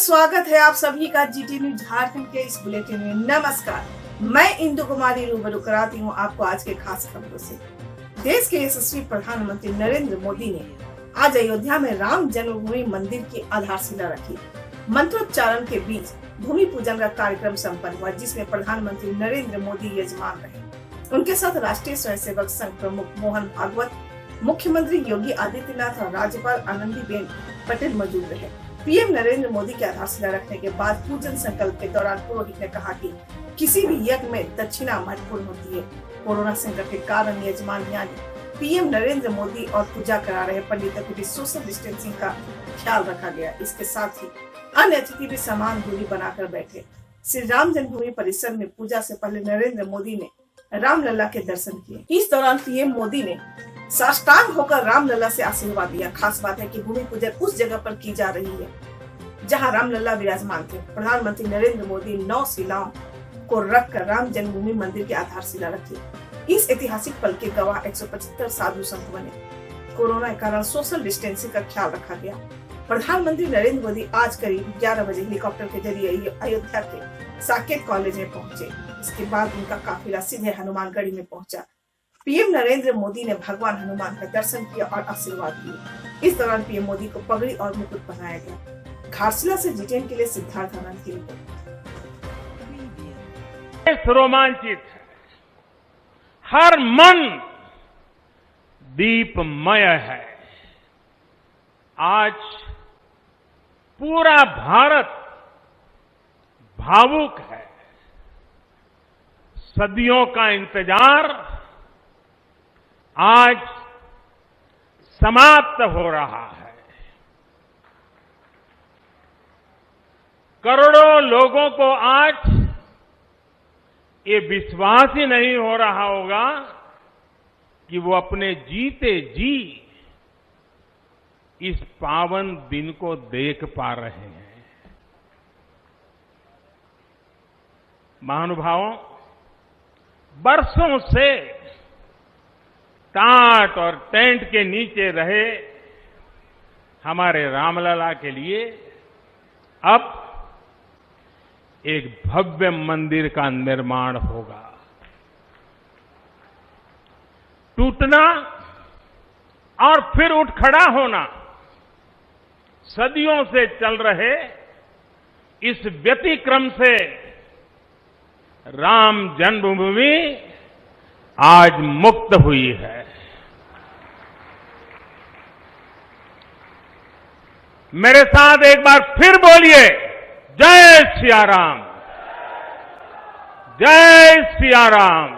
स्वागत है आप सभी का जीटी न्यूज झारखंड के इस बुलेटिन में। नमस्कार, मैं इंदु कुमारी रूबरू कराती हूँ आपको आज के खास खबरों से। देश के यशस्वी प्रधानमंत्री नरेंद्र मोदी ने आज अयोध्या में राम जन्मभूमि मंदिर की आधारशिला रखी। मंत्रोच्चारण के बीच भूमि पूजन का कार्यक्रम संपन्न हुआ, जिसमें प्रधानमंत्री नरेंद्र मोदी यजमान रहे। उनके साथ राष्ट्रीय स्वयंसेवक संघ प्रमुख मोहन भागवत, मुख्यमंत्री योगी आदित्यनाथ और राज्यपाल आनंदीबेन पटेल मौजूद रहे। पीएम नरेंद्र मोदी की आधारशिला रखने के बाद पूजन संकल्प के दौरान पुरोहित ने कहा कि किसी भी यज्ञ में दक्षिणा महत्वपूर्ण होती है। कोरोना संकट के कारण यजमान यानी पीएम नरेंद्र मोदी और पूजा करा रहे पंडितों के बीच सोशल डिस्टेंसिंग का ख्याल रखा गया। इसके साथ ही अन्य अतिथि भी समान दूरी बनाकर बैठे। श्री राम जन्मभूमि परिसर में पूजा से पहले नरेंद्र मोदी ने रामलला के दर्शन किए। इस दौरान पीएम मोदी ने साष्टांग होकर रामलला से आशीर्वाद लिया। खास बात है कि भूमि पूजन उस जगह पर की जा रही है जहां रामलला विराजमान थे। प्रधानमंत्री नरेंद्र मोदी 9 शिलाओं को रखकर राम जन्मभूमि मंदिर की आधारशिला रखी। इस ऐतिहासिक पल के गवाह 175 साधु संत बने। कोरोना के कारण सोशल डिस्टेंसिंग का ख्याल रखा गया। प्रधानमंत्री नरेंद्र मोदी आज करीब 11 बजे हेलीकॉप्टर के जरिए अयोध्या के साकेत कॉलेज में पहुंचे। इसके बाद उनका काफिला सीधे हनुमानगढ़ी में पहुंचा। पीएम नरेंद्र मोदी ने भगवान हनुमान का दर्शन किया और आशीर्वाद दिए। इस दौरान पीएम मोदी को पगड़ी और मुकुट पहनाया गया। घाटशिला से जीटीएन के लिए सिद्धार्थ आनंद की रिपोर्ट। रोमांचित है, हर मन दीपमय है। आज पूरा भारत भावुक है। सदियों का इंतजार आज समाप्त हो रहा है। करोड़ों लोगों को आज ये विश्वास ही नहीं हो रहा होगा कि वो अपने जीते जी इस पावन दिन को देख पा रहे हैं। महानुभावों, बरसों से टाट और टेंट के नीचे रहे हमारे रामलला के लिए अब एक भव्य मंदिर का निर्माण होगा। टूटना और फिर उठ खड़ा होना सदियों से चल रहे इस व्यतिक्रम से राम जन्मभूमि आज मुक्त हुई है। मेरे साथ एक बार फिर बोलिए, जय सिया राम, जय सिया राम।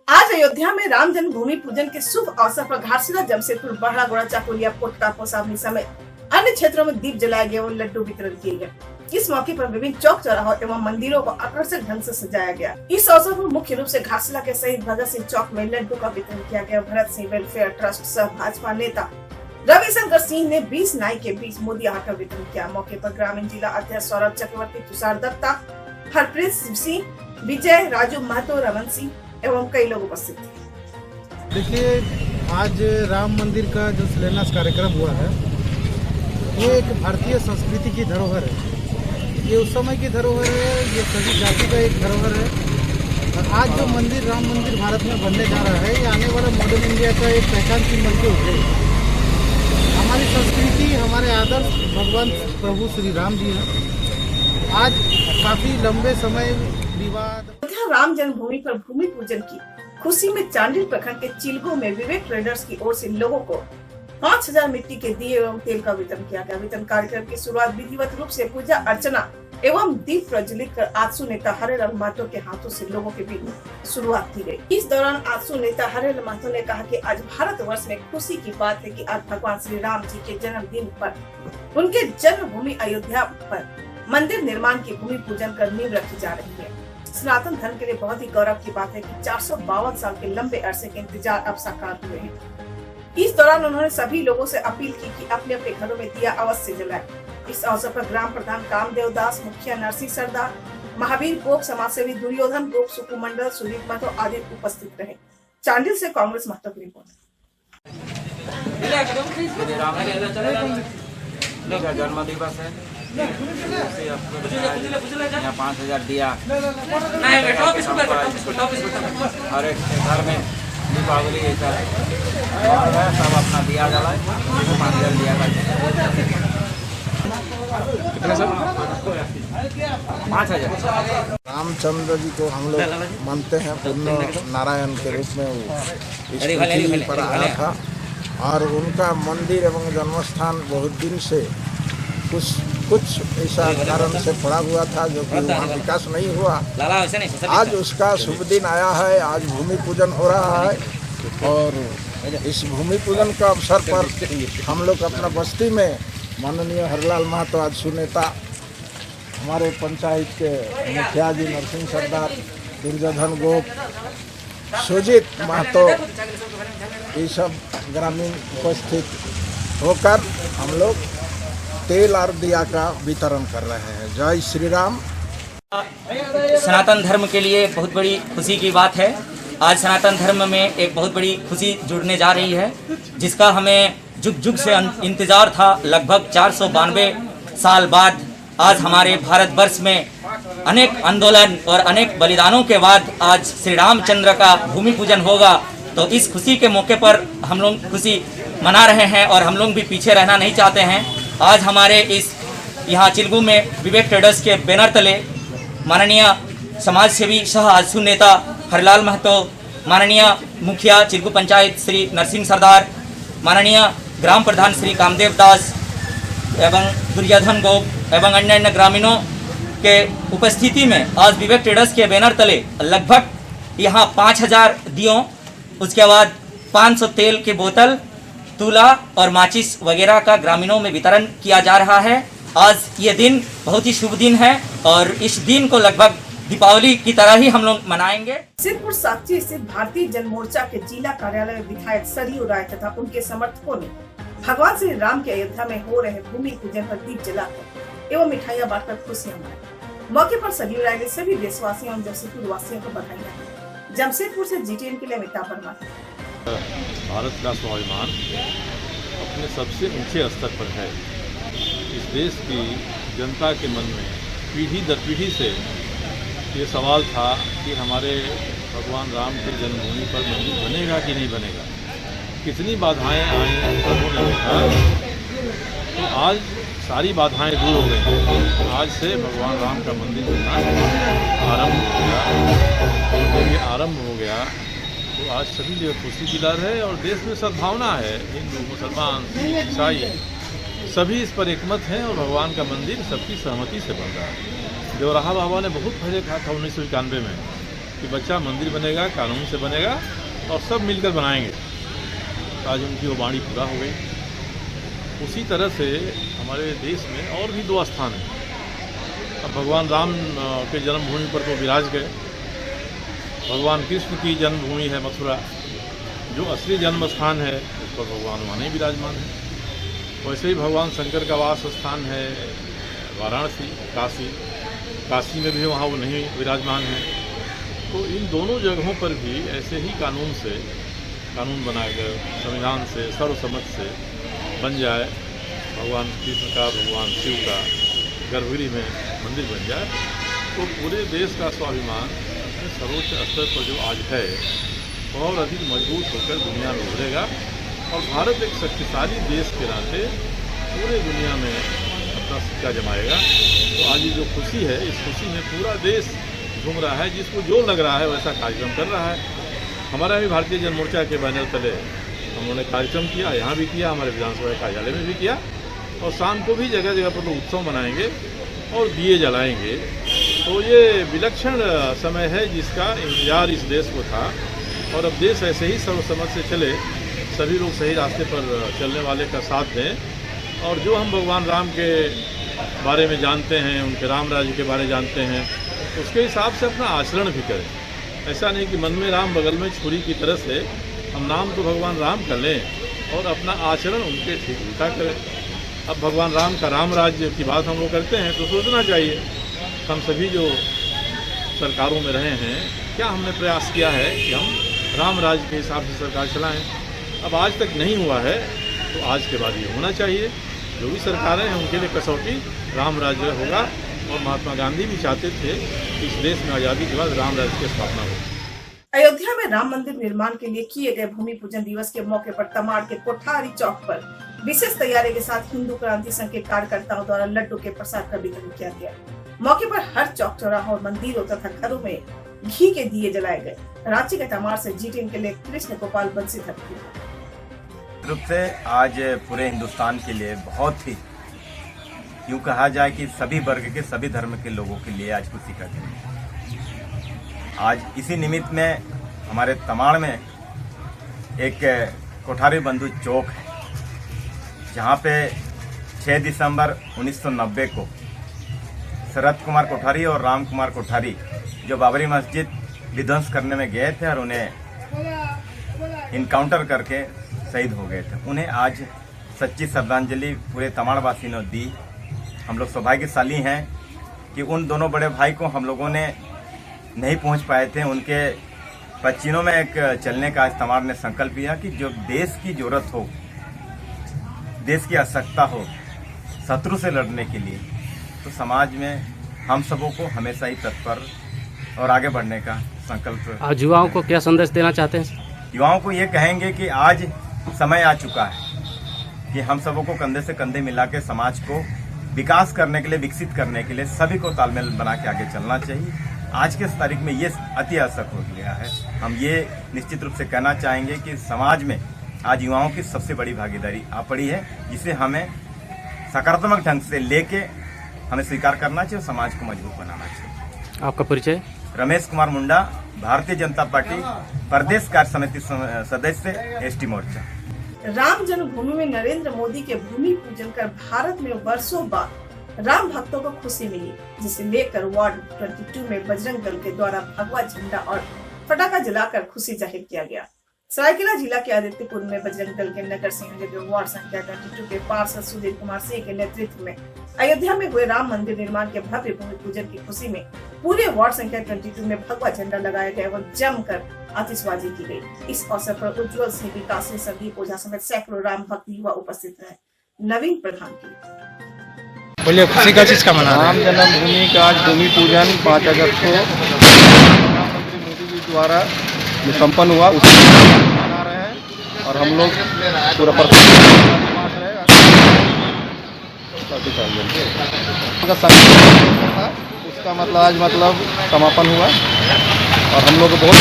आज अयोध्या में राम जन्मभूमि पूजन के शुभ अवसर पर घाटशिला, जमशेदपुर, बहरागोड़ा, चाकुलिया, पोटका, कोसावनी समेत अन्य क्षेत्रों में दीप जलाए गए और लड्डू वितरण किए गए। इस मौके पर विभिन्न चौक चौराहों एवं मंदिरों को आकर्षक ढंग से सजाया गया। इस अवसर पर मुख्य रूप से घाटशिला के शहीद भगत सिंह चौक में लड्डू का वितरण किया गया। भरत सिंह वेलफेयर ट्रस्ट सह भाजपा नेता रविशंकर सिंह ने 20 नाई के बीच मोदी आकर वितरण किया। मौके पर ग्रामीण जिला अध्यक्ष सौरभ चक्रवर्ती, तुषार दत्ता, हरप्रीत सिंह, विजय, राजू महतो, रमन सिंह एवं कई लोग उपस्थित थे। देखिए, आज राम मंदिर का जो शिलान्यास कार्यक्रम हुआ है, ये एक भारतीय संस्कृति की धरोहर है। ये उस समय की धरोहर है, ये सभी जाति का एक धरोहर है। और आज जो मंदिर, राम मंदिर भारत में बनने जा रहा है, ये आने वाला मॉडर्न इंडिया का एक पहचान चिन्ह के उठेगा। हमारी संस्कृति, हमारे आदर्श भगवान प्रभु श्री राम जी हैं। आज काफी लंबे समय विवाद राम जन्मभूमि पर भूमि पूजन की खुशी में चांडिल प्रखंड के चिलगो में विवेक ट्रेडर्स की ओर से लोगों को 5000 मिट्टी के दिए एवं तेल का वितरण किया गया। वितरण कार्यक्रम की शुरुआत विधिवत रूप से पूजा अर्चना एवं दीप प्रज्वलित कर आजसू नेता हरेलाल महतो के हाथों से लोगों के बीच शुरुआत की गई। इस दौरान आजसू नेता हरेलाल महतो ने कहा कि आज भारतवर्ष में खुशी की बात है कि आज भगवान श्री राम जी के जन्मदिन पर उनके जन्मभूमि अयोध्या पर मंदिर निर्माण की भूमि पूजन कर नींव रखी जा रही है। सनातन धर्म के लिए बहुत ही गौरव की बात है कि 452 साल के लंबे अरसे के इंतजार अब साकार हुए हैं। इस दौरान उन्होंने सभी लोगों से अपील की कि अपने अपने घरों में दिया अवश्य जलाएं। इस अवसर पर ग्राम प्रधान कामदेव दास, मुखिया नरसिंह सरदार, महावीर गोप, समाजसेवी दुर्योधन गोप, सुकु मंडल, सुदीप महतो आदि उपस्थित रहे। चांडिल से कांग्रेस महतो की रिपोर्ट। कृष्ण का जन्म दिवस है। यहाँ 5000 दिया हर एक घर में दीपावली ऐसा और है, सब अपना दिया जलाए, 5000 दिया करते। कितना सर? 5000। रामचंद्र जी को हम लोग मानते हैं, पूर्ण नारायण के रूप में वो इस पृथ्वी पर आया था और उनका मंदिर एवं जन्मस्थान बहुत दिन से कुछ ऐसा कारण से पड़ा हुआ था जो कि वहाँ विकास नहीं हुआ। आज उसका शुभ दिन आया है, आज भूमि पूजन हो रहा है और इस भूमि पूजन का अवसर पर हम लोग अपना बस्ती में माननीय हरलाल महतो आजसू नेता, हमारे पंचायत के मुखिया जी नरसिंह सरदार, दुर्योधन गोप, सुजीत महतो, ये सब ग्रामीण उपस्थित होकर हम लोग तेल और दिया का वितरण कर रहे हैं। जय श्री राम। सनातन धर्म के लिए बहुत बड़ी खुशी की बात है। आज सनातन धर्म में एक बहुत बड़ी खुशी जुड़ने जा रही है, जिसका हमें जुग जुग से इंतजार था। लगभग 492 साल बाद आज हमारे भारतवर्ष में अनेक आंदोलन और अनेक बलिदानों के बाद आज श्री रामचंद्र का भूमि पूजन होगा। तो इस खुशी के मौके पर हम लोग खुशी मना रहे हैं और हम लोग भी पीछे रहना नहीं चाहते हैं। आज हमारे इस यहाँ चिल्गू में विवेक ट्रेडर्स के बैनर तले माननीय समाज सेवी सह आजसू नेता हरलाल महतो, माननीय मुखिया चिल्गू पंचायत श्री नरसिंह सरदार, माननीय ग्राम प्रधान श्री कामदेव दास एवं दुर्योधन गोप एवं अन्य ग्रामीणों के उपस्थिति में आज विवेक ट्रेडर्स के बैनर तले लगभग यहाँ 5000 दियों, उसके बाद 500 तेल की बोतल, तूला और माचिस वगैरह का ग्रामीणों में वितरण किया जा रहा है। आज ये दिन बहुत ही शुभ दिन है और इस दिन को लगभग दीपावली की तरह ही हम लोग मनाएंगे। सिद्धपुर साकची स्थित भारतीय जन मोर्चा के जिला कार्यालय में विधायक सरयू राय तथा उनके समर्थकों ने भगवान श्री राम के अयोध्या में हो रहे भूमि पूजन पर दीप जलाकर एवं मिठाइयां बांटकर खुशियां मनाई। मौके पर सरयू राय ने सभी देशवासियों और जमशेदपुर वासियों को बधाई दी। जमशेदपुर से GTN के लिए अमिताभ वर्मा। भारत का स्वाभिमान अपने सबसे ऊंचे स्तर पर है। इस देश की जनता के मन में पीढ़ी दर पीढ़ी से ये सवाल था कि हमारे भगवान राम की जन्मभूमि पर मंदिर बनेगा कि नहीं बनेगा। कितनी बाधाएं आई प्रभु ने देखा, तो आज सारी बाधाएं दूर हो गई। आज से भगवान राम का मंदिर बनना आरंभ हो गया और जब ये आरंभ हो गया तो आज सभी जगह खुशी की लहर है और देश में सद्भावना है। हिंदू, मुसलमान, सिख, ईसाई सभी इस पर एकमत हैं और भगवान का मंदिर सबकी सहमति से बन रहा है। देवराहा बाबा ने बहुत पहले कहा था 1991 में कि बच्चा मंदिर बनेगा, कानून से बनेगा और सब मिलकर बनाएंगे। आज उनकी वो वाणी पूरा हो गई। उसी तरह से हमारे देश में और भी 2 स्थान हैं। अब भगवान राम के जन्मभूमि पर तो विराज गए। भगवान कृष्ण की जन्मभूमि है मथुरा, जो असली जन्म स्थान है उस पर भगवान वहाँ नहीं विराजमान है। वैसे ही भगवान शंकर का वास स्थान है वाराणसी, काशी में भी वहाँ वो नहीं विराजमान है। तो इन दोनों जगहों पर भी ऐसे ही कानून बनाकर संविधान से सर्वसम्मत से बन जाए, भगवान कृष्ण का, भगवान शिव का गर्भगृह में मंदिर बन जाए, तो पूरे देश का स्वाभिमान सर्वोच्च स्तर पर जो आज है वह और अधिक मजबूत होकर दुनिया में उभरेगा और भारत एक शक्तिशाली देश के नाते पूरे दुनिया में अपना सिक्का जमाएगा। तो आज ये जो खुशी है, इस खुशी में पूरा देश झूम रहा है। जिसको जो लग रहा है वैसा कार्यक्रम कर रहा है। हमारा भी भारतीय जन मोर्चा के बैनर तले हम लोगों ने कार्यक्रम किया, यहाँ भी किया, हमारे विधानसभा कार्यालय में भी किया और शाम को भी जगह जगह पर लोग उत्सव मनाएंगे और दिए जलाएंगे। तो ये विलक्षण समय है जिसका इंतजार इस देश को था और अब देश ऐसे ही सर्वसम्मत से चले, सभी लोग सही रास्ते पर चलने वाले का साथ दें और जो हम भगवान राम के बारे में जानते हैं, उनके राम राज्य के बारे में जानते हैं, उसके हिसाब से अपना आचरण भी करें। ऐसा नहीं कि मन में राम बगल में छुरी की तरह से हम नाम तो भगवान राम कर लें और अपना आचरण उनके ठीक उल्टा करें। अब भगवान राम का राम राज्य की बात हम लोग करते हैं तो सोचना चाहिए हम सभी जो सरकारों में रहे हैं, क्या हमने प्रयास किया है कि हम राम राज्य के हिसाब से सरकार चलाएं। अब आज तक नहीं हुआ है तो आज के बाद ये होना चाहिए जो भी सरकारें हैं उनके लिए कसौटी राम राज्य होगा। और महात्मा गांधी भी चाहते थे कि इस देश में आज़ादी के बाद राम राज्य की स्थापना हो। अयोध्या में राम मंदिर निर्माण के लिए किए गए भूमि पूजन दिवस के मौके पर तमाड़ के कोठारी चौक पर विशेष तैयारी के साथ हिंदू क्रांति संघ के कार्यकर्ताओं द्वारा लड्डू के प्रसाद का वितरण किया गया। मौके पर हर चौक चौराहों और मंदिरों तथा घरों में घी के दिए जलाए गए। रांची के तमाड़ से GTN के लिए कृष्ण गोपाल बंसीधर की रूप से आज पूरे हिंदुस्तान के लिए बहुत ही यूँ कहा जाए कि सभी वर्ग के सभी धर्म के लोगों के लिए आज खुशी का दिन है। आज इसी निमित्त में हमारे तमाड़ में एक कोठारी बंधु चौक है, जहाँ पे 6 दिसंबर 1990 को शरद कुमार कोठारी और राम कुमार कोठारी जो बाबरी मस्जिद विध्वंस करने में गए थे और उन्हें इनकाउंटर करके शहीद हो गए थे, उन्हें आज सच्ची श्रद्धांजलि पूरे तमाड़वासी ने दी। हम लोग सौभाग्यशाली हैं कि उन दोनों बड़े भाई को हम लोगों ने नहीं पहुंच पाए थे। उनके पच्चीनों में एक चलने का तमाड़ ने संकल्प लिया कि जो देश की जरूरत हो, देश की आवश्यकता हो शत्रु से लड़ने के लिए, तो समाज में हम सबों को हमेशा ही तत्पर और आगे बढ़ने का संकल्प। आज युवाओं को क्या संदेश देना चाहते हैं? युवाओं को ये कहेंगे कि आज समय आ चुका है कि हम सबों को कंधे से कंधे मिला के समाज को विकास करने के लिए, विकसित करने के लिए सभी को तालमेल बना के आगे चलना चाहिए। आज के इस तारीख में ये अति आवश्यक हो गया है। हम ये निश्चित रूप से कहना चाहेंगे कि समाज में आज युवाओं की सबसे बड़ी भागीदारी आ पड़ी है, जिसे हमें सकारात्मक ढंग से लेके हमें स्वीकार करना चाहिए और समाज को मजबूत बनाना चाहिए। आपका परिचय? रमेश कुमार मुंडा, भारतीय जनता पार्टी प्रदेश कार्य समिति सदस्य, ST मोर्चा। राम जन्मभूमि में नरेंद्र मोदी के भूमि पूजन कर भारत में वर्षों बाद राम भक्तों को खुशी मिली, जिसे लेकर वार्ड 22 में बजरंग दल के द्वारा भगवा झंडा और पटाखा जलाकर खुशी जाहिर किया गया। सरायकेला जिला के आदित्यपुर में बजरंग दल के नगर सिंह वार्ड संख्या 22 के पार्षद सुधीर कुमार सिंह के नेतृत्व में अयोध्या में हुए राम मंदिर निर्माण के भव्य भूमि पूजन की खुशी में पूरे वार्ड संख्या 22 में भगवा झंडा लगाया गया एवं जमकर आतिशबाजी की गई। इस अवसर पर उज्जवल सिंह, विकास सिंह, संदीप ओझा समेत सैकड़ों राम भक्त युवा उपस्थित रहे। नवीन प्रधान की बोलिए, खुशी का चीज का मना रहे हैं? राम जन्मभूमि का आज भूमि पूजन 5 अगस्त को प्रधानमंत्री मोदी जी द्वारा जो संपन्न हुआ उसको मना रहे हैं और हम लोग पूरा उसका मतलब आज समापन हुआ और हम लोग को बहुत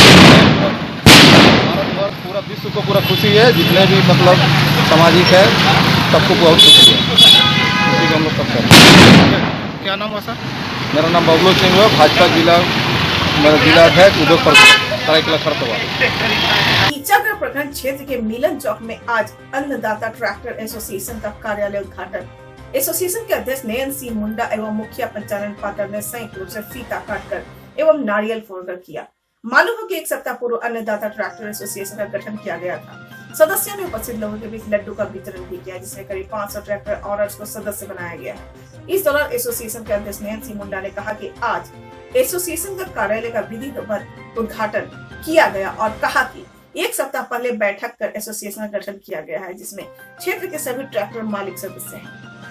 भारत भर पूरा विश्व को पूरा खुशी है। जितने भी सामाजिक है सबको बहुत खुशी है, उसी को हम लोग सब करते। क्या नाम हुआ सर? मेरा नाम बबलू सिंह है, भाजपा जिला अध्यक्ष उद्योग सरायकेला खरतवा। टीचागढ़ प्रखंड क्षेत्र के मिलन चौक में आज अन्नदाता ट्रैक्टर एसोसिएशन का कार्यालय उद्घाटन। एसोसिएशन के अध्यक्ष नयन सिंह मुंडा एवं मुखिया पंचानन पाटर ने संयुक्त रूप से फीता काटकर एवं नारियल फोड़कर किया। मालूम हो कि एक सप्ताह पूर्व अन्नदाता ट्रैक्टर एसोसिएशन का गठन किया गया था। सदस्यों ने उपस्थित लोगों के बीच लड्डू का वितरण भी किया, जिसमें करीब 500 ट्रैक्टर ऑनर्स को सदस्य बनाया गया। इस दौरान एसोसिएशन के अध्यक्ष नयन सिंह मुंडा ने कहा कि आज एसोसिएशन का कार्यालय का विधिवत उद्घाटन किया गया और कहा कि एक सप्ताह पहले बैठक कर एसोसिएशन का गठन किया गया है, जिसमें क्षेत्र के सभी ट्रैक्टर मालिक सदस्य हैं।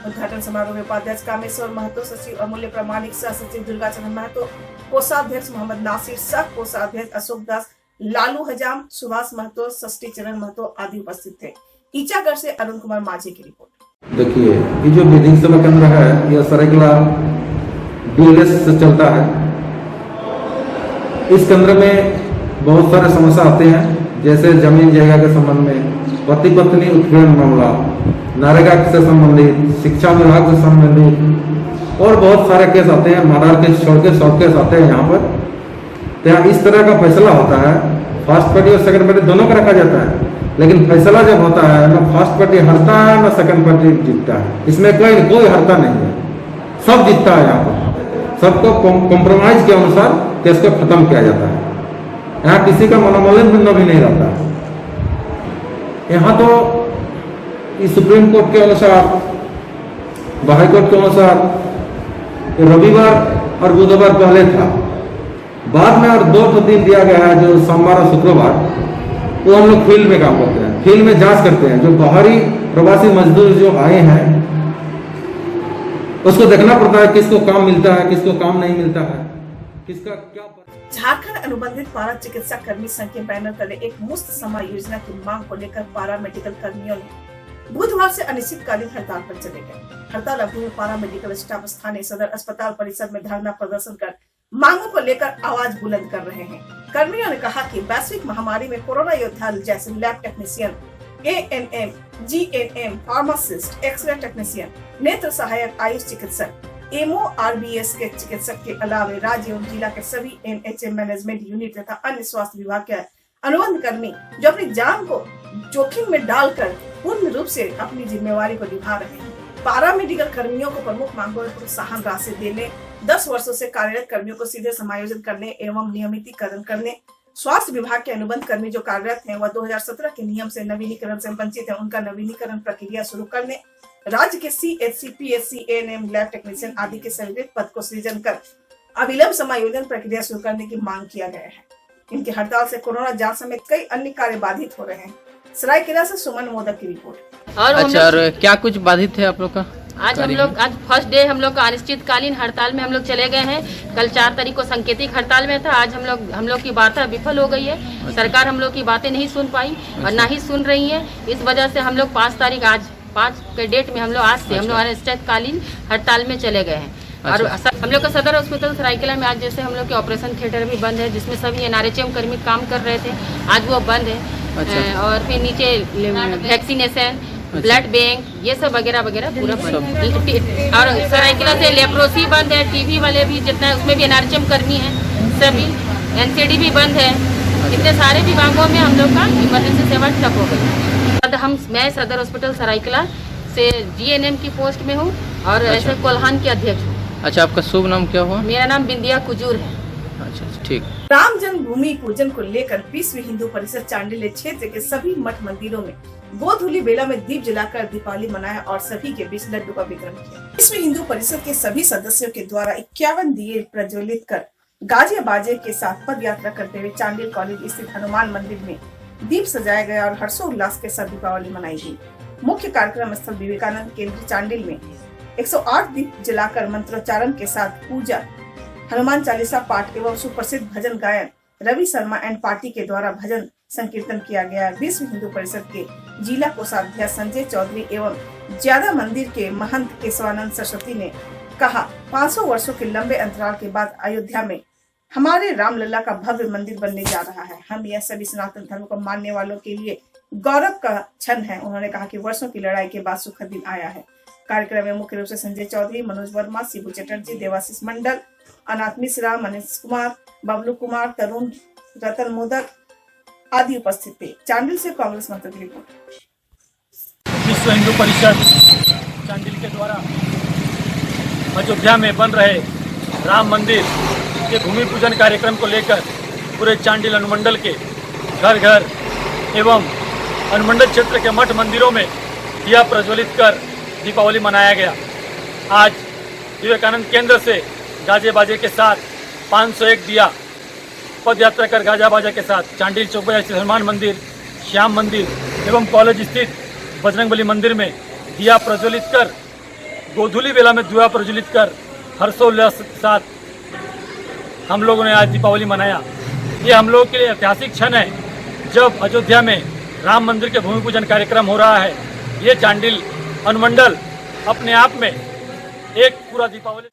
उद्घाटन समारोह में उपाध्यक्ष कामेश्वर महतो, सचिव अमूल्य प्रामाणिक, सह सचिव दुर्गा चरण महतो, कोषाध्यक्ष मोहम्मद नासिर, सह कोषाध्यक्ष अशोक दास, लालू हजाम, सुभाष महतो, षष्ठी चरण महतो आदि उपस्थित थे। टीचागढ़ से अरुण कुमार माझी की रिपोर्ट। देखिए, ये जो विधिक सेवा केंद्र है यह सरायकेला BLS से चलता है। इस केंद्र में बहुत सारे समस्या आते हैं, जैसे जमीन जायगा के संबंध में, पति पत्नी उत्पीड़न मामला, नरेगा से संबंधित, शिक्षा विभाग से संबंधित और बहुत सारे केस आते हैं। मर्डर केस छोड़ के 100 केस आते हैं यहाँ पर। तो यहाँ इस तरह का फैसला होता है, फर्स्ट पार्टी और सेकंड पार्टी दोनों का रखा जाता है, लेकिन फैसला जब होता है ना फर्स्ट पार्टी हारता है ना सेकंड पार्टी जीतता है। इसमें कोई हारता नहीं है, सब जीतता है। यहाँ पर सबको कॉम्प्रोमाइज के अनुसार केस को खत्म किया जाता है। यहाँ किसी का मनोमालिन्य भी नहीं रहता। यहाँ तो सुप्रीम कोर्ट के अनुसार, हाई कोर्ट के अनुसार रविवार और बुधवार पहले था, बाद में और 2 दिन दिया गया है, जो सोमवार और शुक्रवार, वो हम लोग फील्ड में काम करते हैं, फील्ड में जांच करते हैं। जो बाहरी प्रवासी मजदूर जो आए हैं उसको देखना पड़ता है किसको काम मिलता है, किसको काम नहीं मिलता है, किसका क्या। झारखंड अनुबंधित पारा चिकित्सा कर्मी संघ के बैनर तले एक मुफ्त समय योजना की मांग को लेकर पारा मेडिकल कर्मियों ने बुधवार से अनिश्चितकालीन हड़ताल पर चले गए। हड़ताल अवधि में पारा मेडिकल स्टाफ स्थानीय सदर अस्पताल परिसर में धरना प्रदर्शन कर मांगों को लेकर आवाज बुलंद कर रहे हैं। कर्मियों ने कहा कि वैश्विक महामारी में कोरोना योद्धा जैसे lab technician, ANM, GNM, pharmacist, x ray technician, नेत्र सहायक, आयुष चिकित्सक, MORBS के चिकित्सक के अलावे राज्य एवं जिला के सभी NHM मैनेजमेंट यूनिट तथा अन्य स्वास्थ्य विभाग के अनुबंध कर्मी जो अपनी जान को जोखिम में डालकर पूर्ण रूप से अपनी जिम्मेवारी को निभा रहे हैं। पारा मेडिकल कर्मियों को प्रमुख मांगों में प्रोत्साहन राशि देने, 10 वर्षों से कार्यरत कर्मियों को सीधे समायोजन करने एवं नियमितीकरण करने, स्वास्थ्य विभाग के अनुबंध कर्मी जो कार्यरत हैं वह 2017 के नियम से नवीनीकरण से वंचित है, उनका नवीनीकरण प्रक्रिया शुरू करने, राज्य के CHC, PHC, ANM, lab technician आदि के सभी पद को सृजन कर अविलंब समायोजन प्रक्रिया शुरू करने की मांग किया गया है। इनकी हड़ताल से कोरोना जांच समेत कई अन्य कार्य बाधित हो रहे हैं। सरायकेला से सुमन मोदक की रिपोर्ट। और क्या कुछ बाधित है आप लोग का? आज फर्स्ट डे हम लोग का अनिश्चितकालीन हड़ताल में हम लोग चले गए हैं। कल 4 तारीख को सांकेतिक हड़ताल में था। आज हम लोग की वार्ता विफल हो गई है। सरकार हम लोग की बातें नहीं सुन पाई और ना ही सुन रही है। इस वजह से हम लोग 5 तारीख आज 5 के डेट में हम लोग हम लोग अनिश्चितकालीन हड़ताल में चले गए हैं। और हम लोग का सदर हॉस्पिटल सरायकेला में आज जैसे हम लोग के ऑपरेशन थिएटर भी बंद है, जिसमें सभी NRHM कर्मी काम कर रहे थे, आज वो बंद है। और फिर नीचे वैक्सीनेशन, ब्लड बैंक, ये सब वगैरह वगैरह पूरा बंद है। और सरायकेला से लेप्रोसी बंद है, TB वाले भी जितना है उसमें भी NRHM कर्मी हैं, सभी NCD भी बंद है। इतने सारे विभागों में हम लोग का इमरजेंसी सेवा ठप हो गई। मैं सदर हॉस्पिटल सरायकेला से GNM की पोस्ट में हूँ और ऐसे कोल्हान के अध्यक्ष हूँ। अच्छा, आपका शुभ नाम क्या हुआ? मेरा नाम बिंदिया कुजूर है। अच्छा, ठीक। राम जन्मभूमि पूजन को लेकर विश्व हिंदू परिषद चांडिल क्षेत्र के सभी मठ मंदिरों में गोधूली बेला में दीप जलाकर दीपावली मनाया और सभी के बीच लड्डू का वितरण किया। विश्व हिंदू परिषद के सभी सदस्यों के द्वारा 51 दिए प्रज्वलित कर गाजे बाजे के साथ पद यात्रा करते हुए चांडिल कॉलेज स्थित हनुमान मंदिर में दीप सजाया गया और हर्षोल्लास के साथ दीपावली मनाई गई। मुख्य कार्यक्रम स्थल विवेकानंद केंद्र चांडिल में 108 दीप जलाकर मंत्रोच्चारण के साथ पूजा, हनुमान चालीसा पाठ एवं सुप्रसिद्ध भजन गायन रवि शर्मा एंड पार्टी के द्वारा भजन संकीर्तन किया गया। विश्व हिंदू परिषद के जिला कोषाध्यक्ष संजय चौधरी एवं ज्यादा मंदिर के महंत केशवानंद सरस्वती ने कहा, 500 वर्षों के लंबे अंतराल के बाद अयोध्या में हमारे रामलला का भव्य मंदिर बनने जा रहा है। हम यह सभी सनातन धर्म को मानने वालों के लिए गौरव का क्षण है। उन्होंने कहा कि वर्षों की लड़ाई के बाद सुखद दिन आया है। कार्यक्रम में मुख्य रूप से संजय चौधरी, मनोज वर्मा, शिबू चटर्जी, देवाशीष मंडल, अनाथ मिश्रा, मनीष कुमार, बबलू कुमार, तरुण, रतन मोदक आदि उपस्थित थे। चांडिल से कांग्रेस मंत्री की रिपोर्ट। विश्व हिंदू परिषद चांडिल के द्वारा अयोध्या में बन रहे राम मंदिर के भूमि पूजन कार्यक्रम को लेकर पूरे चांडिल अनुमंडल के घर घर एवं अनुमंडल क्षेत्र के मठ मंदिरों में दिया प्रज्वलित कर दीपावली मनाया गया। आज विवेकानंद केंद्र से गाजे बाजे के साथ 501 दिया पद यात्रा कर गाजा बाजा के साथ चांडिल चौक स्थित हनुमान मंदिर, श्याम मंदिर एवं कॉलेज स्थित बजरंगबली मंदिर में दिया प्रज्वलित कर, गोधूली बेला में दिया प्रज्वलित कर हर्षोल्लास के साथ हम लोगों ने आज दीपावली मनाया। ये हम लोगों के लिए ऐतिहासिक क्षण है जब अयोध्या में राम मंदिर के भूमि पूजन कार्यक्रम हो रहा है। ये चांडिल अनुमंडल अपने आप में एक पूरा दीपावली